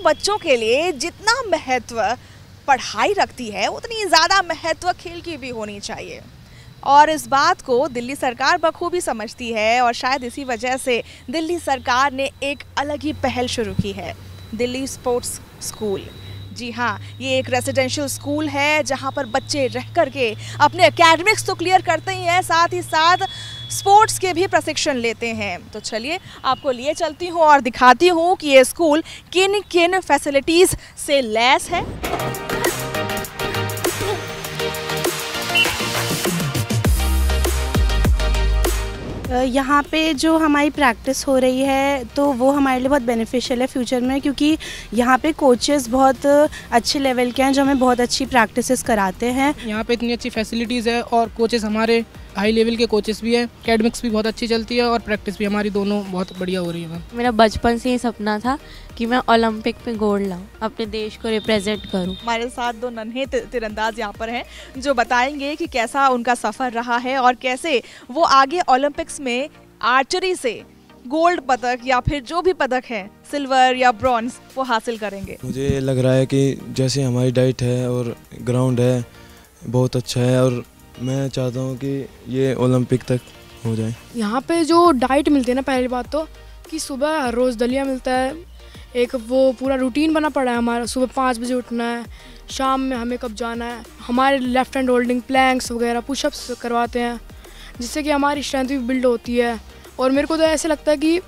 बच्चों के लिए जितना महत्व पढ़ाई रखती है उतनी ज़्यादा महत्व खेल की भी होनी चाहिए, और इस बात को दिल्ली सरकार बखूबी समझती है। और शायद इसी वजह से दिल्ली सरकार ने एक अलग ही पहल शुरू की है, दिल्ली स्पोर्ट्स स्कूल। जी हाँ, ये एक रेजिडेंशियल स्कूल है जहाँ पर बच्चे रह कर के अपने एकेडमिक्स तो क्लियर करते ही हैं, साथ ही साथ स्पोर्ट्स के भी प्रशिक्षण लेते हैं। तो चलिए आपको लिए चलती हूँ और दिखाती हूँ कि ये स्कूल किन किन फैसिलिटीज़ से लैस है। यहाँ पे जो हमारी प्रैक्टिस हो रही है तो वो हमारे लिए बहुत बेनिफिशियल है फ्यूचर में, क्योंकि यहाँ पे कोचेस बहुत अच्छे लेवल के हैं जो हमें बहुत अच्छी प्रैक्टिसेस कराते हैं। यहाँ पे इतनी अच्छी फैसिलिटीज़ है और कोचेस हमारे हाई लेवल के कोचेस भी हैं, एकेडमिक्स भी बहुत अच्छी चलती है और प्रैक्टिस भी हमारी दोनों बहुत बढ़िया हो रही है। मेरा बचपन से ही सपना था कि मैं ओलंपिक में गोल्ड लाऊं, अपने देश को रिप्रेजेंट करूं। हमारे साथ दो नन्हे तीरंदाज यहाँ पर हैं जो बताएंगे कि कैसा उनका सफ़र रहा है और कैसे वो आगे ओलंपिक्स में आर्चरी से गोल्ड पदक या फिर जो भी पदक है, सिल्वर या ब्रॉन्ज, वो हासिल करेंगे। मुझे लग रहा है कि जैसे हमारी डाइट है और ग्राउंड है बहुत अच्छा है और मैं चाहता हूँ कि ये ओलंपिक तक हो जाए। यहाँ पे जो डाइट मिलती है ना, पहली बात तो कि सुबह हर रोज़ दलिया मिलता है, एक वो पूरा रूटीन बना पड़ा है हमारा, सुबह 5 बजे उठना है, शाम में हमें कब जाना है। हमारे लेफ़्ट हैंड होल्डिंग, प्लैंक्स वगैरह, पुशअप्स करवाते हैं जिससे कि हमारी स्ट्रेंथ भी बिल्ड होती है। और मेरे को तो ऐसे लगता है कि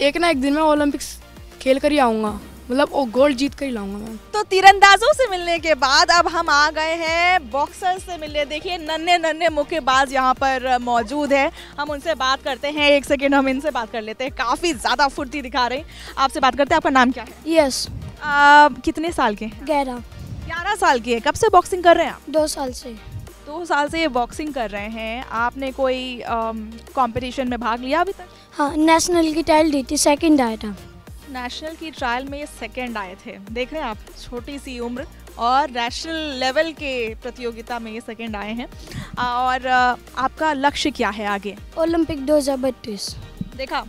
एक ना एक दिन मैं ओलंपिक्स खेल कर ही आऊँगा, मतलब वो गोल्ड जीत कर ही लाऊंगा मैं। तो तीरंदाजों से मिलने के बाद अब हम आ गए हैं बॉक्सर से मिलने। देखिए नन्हे नन्हे मुक्केबाज यहाँ पर मौजूद है, हम उनसे बात करते हैं। एक सेकेंड हम इनसे बात कर लेते हैं, काफ़ी ज़्यादा फुर्ती दिखा रहे हैं। आपसे बात करते हैं, आपका नाम क्या है? यस। कितने साल के? 11 साल के। कब से बॉक्सिंग कर रहे हैं आप? 2 साल से। 2 साल से ये बॉक्सिंग कर रहे हैं। आपने कोई कंपटीशन में भाग लिया अभी तक? हाँ, नेशनल की टाइल दी थी, सेकंड आया था। नेशनल की ट्रायल में ये सेकंड आए थे। देख रहे हैं आप, छोटी सी उम्र और नेशनल लेवल के प्रतियोगिता में ये सेकंड आए हैं। और आपका लक्ष्य क्या है आगे? ओलंपिक 2032। देखा,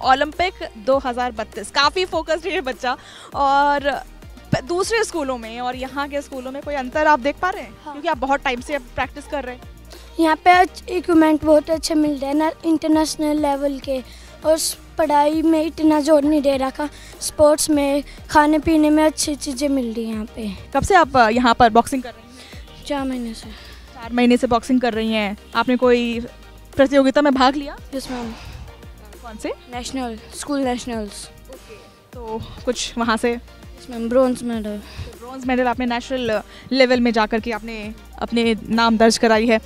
ओलंपिक 2032, काफ़ी फोकस्ड है ये बच्चा। और दूसरे स्कूलों में और यहाँ के स्कूलों में कोई अंतर आप देख पा रहे हैं? हाँ। क्योंकि आप बहुत टाइम से प्रैक्टिस कर रहे हैं। यहाँ पे इक्विपमेंट बहुत अच्छे मिल रहे हैं ना, इंटरनेशनल लेवल के, और पढ़ाई में इतना जोर नहीं दे रखा, स्पोर्ट्स में, खाने पीने में अच्छी चीज़ें मिल रही हैं यहाँ पे। कब से आप यहाँ पर बॉक्सिंग कर रही हैं? 4 महीने से। 4 महीने से बॉक्सिंग कर रही हैं। आपने कोई प्रतियोगिता में भाग लिया? Yes ma'am. कौन से? National, school nationals. तो कुछ वहाँ से? Yes ma'am, bronze medal. Bronze medal आपने नेशनल लेवल में जाकर के आपने अपने नाम दर्ज कराई है।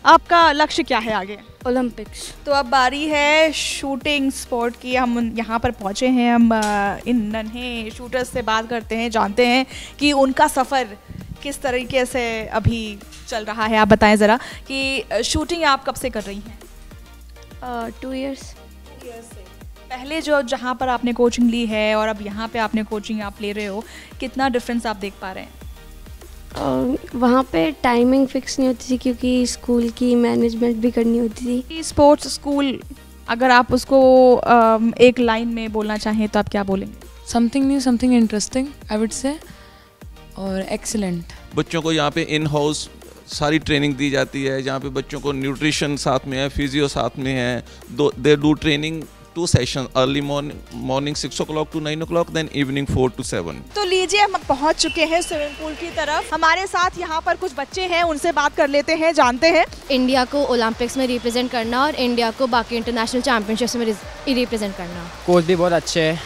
आपका लक्ष्य क्या है आगे? ओलंपिक्स। तो अब बारी है शूटिंग स्पोर्ट की। हम यहाँ पर पहुँचे हैं, हम इन नन्हे शूटर्स से बात करते हैं, जानते हैं कि उनका सफ़र किस तरीके से अभी चल रहा है। आप बताएं ज़रा कि शूटिंग आप कब से कर रही हैं? 2 इयर्स। पहले जहाँ पर आपने कोचिंग ली है और अब यहाँ पे आपने कोचिंग आप ले रहे हो, कितना डिफरेंस आप देख पा रहे हैं? वहाँ पे टाइमिंग फिक्स नहीं होती थी क्योंकि स्कूल की मैनेजमेंट भी करनी होती थी। स्पोर्ट्स स्कूल, अगर आप उसको एक लाइन में बोलना चाहें तो आप क्या बोलेंगे? Something new, something interesting I would say, और एक्सीलेंट। बच्चों को यहाँ पे इन हाउस सारी ट्रेनिंग दी जाती है, जहाँ पे बच्चों को न्यूट्रिशन साथ में है, फिजियो साथ में है। They do training 2 session, early morning 6 o'clock to 9 o'clock, then evening 4 to 7। तो लीजिए हम पहुंच चुके हैं स्विमिंग पूल की तरफ। हमारे साथ यहाँ पर कुछ बच्चे हैं, उनसे बात कर लेते हैं, जानते हैं। इंडिया को ओलंपिक्स में रिप्रेजेंट करना और इंडिया को बाकी इंटरनेशनल चैंपियनशिप्स में रिप्रेजेंट करना। कोच भी बहुत अच्छे हैं,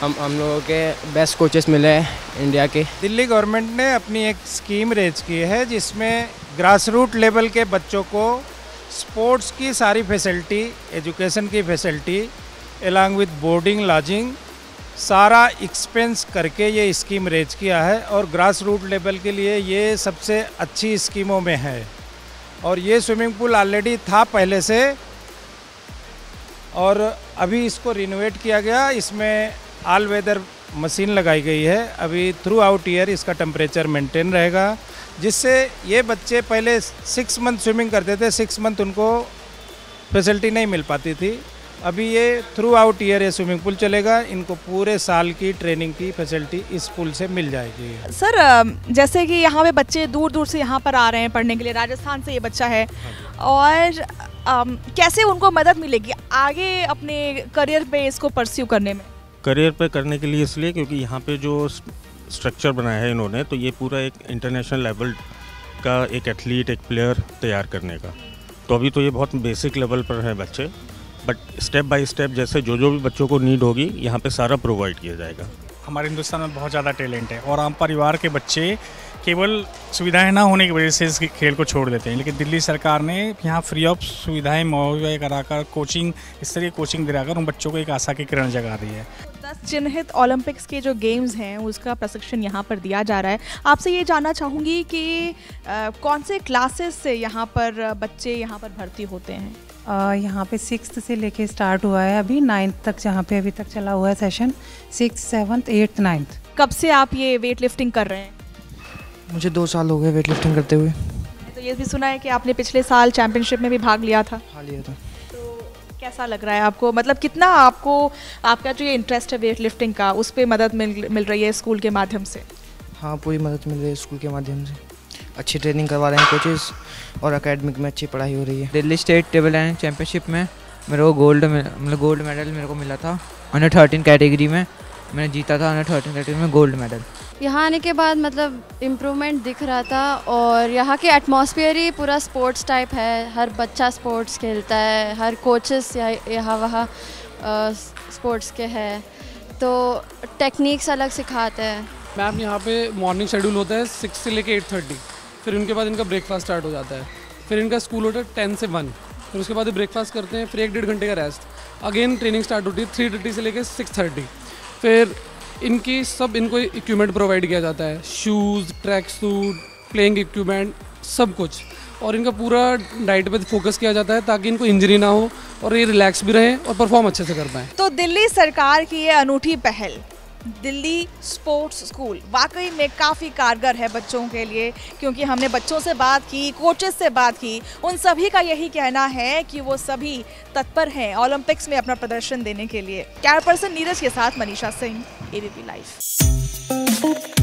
हम लोगों के बेस्ट कोचेस मिले हैं इंडिया के। दिल्ली गवर्नमेंट ने अपनी एक स्कीम रेज की है जिसमें ग्रास रूट लेवल के बच्चों को स्पोर्ट्स की सारी फैसिलिटी, एजुकेशन की facility, along with boarding, lodging, सारा एक्सपेंस करके ये स्कीम रेज किया है और ग्रास रूट लेवल के लिए ये सबसे अच्छी स्कीमों में है। और ये स्विमिंग पूल ऑलरेडी था पहले से और अभी इसको रिनोवेट किया गया। इसमें ऑल वेदर मशीन लगाई गई है। अभी थ्रू आउट ईयर इसका टेम्परेचर मेंटेन रहेगा, जिससे ये बच्चे पहले 6 मंथ स्विमिंग करते थे, 6 मंथ उनको फैसिलिटी नहीं मिल पाती थी। अभी ये थ्रू आउट ईयर ये स्विमिंग पूल चलेगा, इनको पूरे साल की ट्रेनिंग की फैसिलिटी इस पूल से मिल जाएगी। सर जैसे कि यहाँ पे बच्चे दूर दूर से यहाँ पर आ रहे हैं पढ़ने के लिए, राजस्थान से ये बच्चा है, और कैसे उनको मदद मिलेगी आगे अपने करियर पे इसको परस्यू करने में? करियर पे करने के लिए इसलिए क्योंकि यहाँ पे जो स्ट्रक्चर बनाया है इन्होंने, तो ये पूरा एक इंटरनेशनल लेवल का एक एथलीट, एक प्लेयर तैयार करने का। तो अभी तो ये बहुत बेसिक लेवल पर है बच्चे, बट स्टेप बाय स्टेप जैसे जो भी बच्चों को नीड होगी यहाँ पे सारा प्रोवाइड किया जाएगा। हमारे हिंदुस्तान में बहुत ज़्यादा टैलेंट है और आम परिवार के बच्चे केवल सुविधाएं ना होने की वजह से इस खेल को छोड़ देते हैं, लेकिन दिल्ली सरकार ने यहाँ फ्री ऑफ सुविधाएं मुहैया कराकर कोचिंग, इस तरह की कोचिंग दिलाकर उन बच्चों को एक आशा की किरण जगा रही है। 10 चिन्हित ओलंपिक्स के जो गेम्स हैं उसका प्रशिक्षण यहाँ पर दिया जा रहा है। आपसे ये जानना चाहूँगी कि कौन से क्लासेस से यहाँ पर बच्चे यहाँ पर भर्ती होते हैं? यहाँ पे 6th से लेके स्टार्ट हुआ है, अभी 9th तक जहाँ पे अभी तक चला हुआ है session, 6th, 7th, 8th, 9th। कब से आप ये वेट लिफ्टिंग कर रहे हैं? मुझे 2 साल हो गए वेट लिफ्टिंग करते हुए। तो ये भी सुना है कि आपने पिछले साल चैंपियनशिप में भी भाग लिया था। हाँ, लिया था। तो कैसा लग रहा है आपको, मतलब कितना आपको आपका जो ये इंटरेस्ट है वेट लिफ्टिंग का, उस पर मदद मिल रही है स्कूल के माध्यम से? हाँ, पूरी मदद मिल रही है स्कूल के माध्यम से। अच्छी ट्रेनिंग करवा रहे हैं कोचेस और एकेडमिक में अच्छी पढ़ाई हो रही है। Delhi state table tennis championship में मेरे को गोल्ड मेडल मेरे को मिला था। अंडर 13 कैटेगरी में मैंने जीता था, अंडर 13 कैटेगरी में गोल्ड मेडल। यहाँ आने के बाद मतलब इम्प्रूवमेंट दिख रहा था, और यहाँ के एटमॉस्फेयर ही पूरा स्पोर्ट्स टाइप है। हर बच्चा स्पोर्ट्स खेलता है, हर कोचेस यहाँ वहाँ स्पोर्ट्स के हैं, तो टेक्निक्स अलग सिखाते हैं। मैम यहाँ पे मॉर्निंग शेड्यूल होता है 6 से लेके 8:30, फिर उनके बाद इनका ब्रेकफास्ट स्टार्ट हो जाता है, फिर इनका स्कूल होता है 10 से 1, फिर उसके बाद ब्रेकफास्ट करते हैं, फिर 1-1.5 घंटे का रेस्ट, अगेन ट्रेनिंग स्टार्ट होती है 3:30 से लेके 6:30। फिर इनको इक्विपमेंट प्रोवाइड किया जाता है, shoes, track suit, playing equipment, सब कुछ, और इनका पूरा डाइट पे फोकस किया जाता है ताकि इनको इंजरी ना हो और ये रिलैक्स भी रहें और परफॉर्म अच्छे से कर पाएँ। तो दिल्ली सरकार की ये अनूठी पहल दिल्ली स्पोर्ट्स स्कूल वाकई में काफ़ी कारगर है बच्चों के लिए, क्योंकि हमने बच्चों से बात की, कोचेस से बात की, उन सभी का यही कहना है कि वो सभी तत्पर हैं ओलंपिक्स में अपना प्रदर्शन देने के लिए। कैमरा पर्सन नीरज के साथ मनीषा सिंह, एबीपी लाइव।